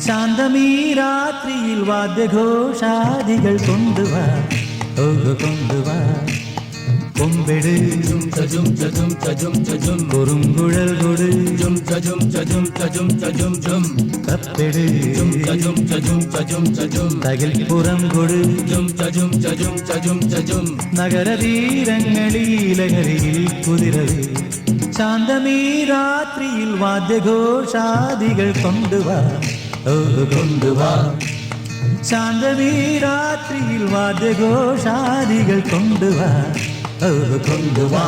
ശാന്തമീ രാത്രിയിൽ വാദ്യഘോഷാദികൾ കൊണ്ടുവാ കൊണ്ടുവാ കൊമ്പെട് കുറുങ്കുഴൽ കൊട് കപ്പെട് തകിൽപ്പുറം കൊട് നഗരതീരങ്ങളിൽ ലഹരിയിൽ കുതിരവേ ശാന്തമീ രാത്രിയിൽ വാദ്യഘോഷാദികൾ കൊണ്ടുവാ കൊണ്ടുവാ ശാന്തമീ രാത്രിയിൽ വാദ്യഘോഷാദികൾ കൊണ്ടുവാ കൊണ്ടുവാ